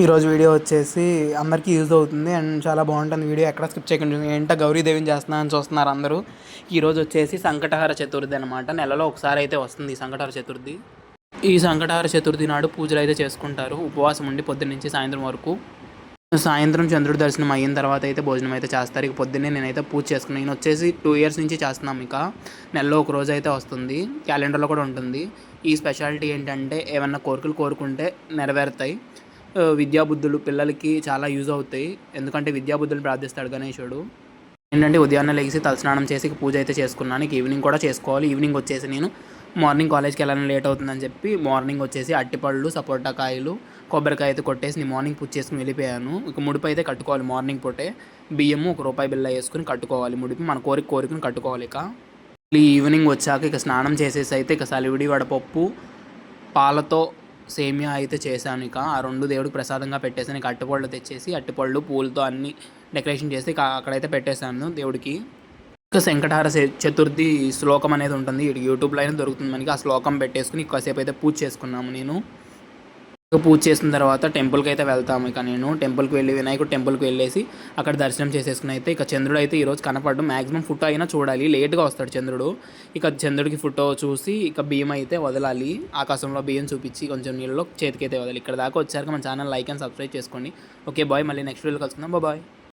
ఈరోజు వీడియో వచ్చేసి అందరికీ యూజ్ అవుతుంది అండ్ చాలా బాగుంటుంది వీడియో. ఎక్కడ స్కిప్ చేయకుండా ఏంటో గౌరీదేవిని చేస్తున్నాను చూస్తున్నారు అందరూ. ఈరోజు వచ్చేసి సంకటహార చతుర్థి అనమాట. నెలలో ఒకసారి అయితే వస్తుంది ఈ సంకటహార చతుర్థి. ఈ సంకటహార చతుర్థి నాడు పూజలు అయితే చేసుకుంటారు, ఉపవాసం ఉండి పొద్దున్న నుంచి సాయంత్రం వరకు. సాయంత్రం చంద్రుడి దర్శనం అయిన తర్వాత అయితే భోజనం అయితే చేస్తారు. ఇక పొద్దున్నే నేనైతే పూజ చేసుకున్నాను. నేను వచ్చేసి 2 years నుంచి చేస్తున్నాం. ఇక నెలలో ఒక రోజు అయితే వస్తుంది, క్యాలెండర్లో కూడా ఉంటుంది. ఈ స్పెషాలిటీ ఏంటంటే ఏమన్నా కోరికలు కోరుకుంటే నెరవేరుతాయి. విద్యాబుద్ధులు పిల్లలకి చాలా యూజ్ అవుతాయి, ఎందుకంటే విద్యాబుద్ధులు ప్రార్థిస్తాడు గణేశుడు. ఏంటంటే ఉదయాన్నే లేచి తలస్నానం చేసి పూజ అయితే చేసుకున్నాను. ఈవినింగ్ కూడా చేసుకోవాలి. ఈవినింగ్ వచ్చేసి నేను మార్నింగ్ కాలేజ్కి వెళ్ళాలని లేట్ అవుతుందని చెప్పి మార్నింగ్ వచ్చేసి అట్టిపళ్ళు, సపోటా కాయలు, కొబ్బరికాయ అయితే కొట్టేసి నేను మార్నింగ్ పూజ చేసుకుని వెళ్ళిపోయాను. ఇక ముడిపు అయితే కట్టుకోవాలి. మార్నింగ్ పూటే బియ్యము 1 రూపాయి బిల్ల వేసుకుని కట్టుకోవాలి ముడిపి. మన కోరికను కట్టుకోవాలి. ఇక ఈవినింగ్ వచ్చాక ఇక స్నానం చేసేసి అయితే ఇక సలివిడి వడపప్పు పాలతో సేమియా అయితే చేశాను. ఇక ఆ 2 దేవుడికి ప్రసాదంగా పెట్టేసాను. ఇక అట్టిపళ్ళు తెచ్చేసి అట్టిపళ్ళు పూలతో అన్ని డెకరేషన్ చేసి ఇక అక్కడైతే పెట్టేశాను దేవుడికి. ఇక సంకటహార చతుర్థి శ్లోకం అనేది ఉంటుంది, యూట్యూబ్లో అయినా దొరుకుతుంది మనకి. ఆ శ్లోకం పెట్టేసుకుని కాసేపు అయితే పూజ చేసుకున్నాము. నేను ఇక పూజ చేసిన తర్వాత టెంపుల్కి అయితే వెళ్తాము. ఇక నేను టెంపుల్కి వెళ్ళి వినాయకుడు టెంపుల్కి వెళ్ళేసి అక్కడ దర్శనం చేసేసుకుని అయితే ఇక చంద్రుడు అయితే ఈరోజు కనపడ్డు. మ్యాక్సిమం ఫోటో అయినా చూడాలి, లేట్గా వస్తాడు చంద్రుడు. ఇక చంద్రుడికి ఫోటో చూసి ఇక బియ్యం అయితే వదలాలి. ఆకాశంలో బియ్యం చూపించి కొంచెం నీళ్ళలో చేతికి అయితే వదలాలి. ఇక్కడ దాకా వచ్చాక మన ఛానల్ లైక్ అండ్ సబ్స్క్రైబ్ చేసుకోండి. ఓకే బాయ్, మళ్ళీ నెక్స్ట్ వీడియోలో కలుసుకుందాం. బాయ్.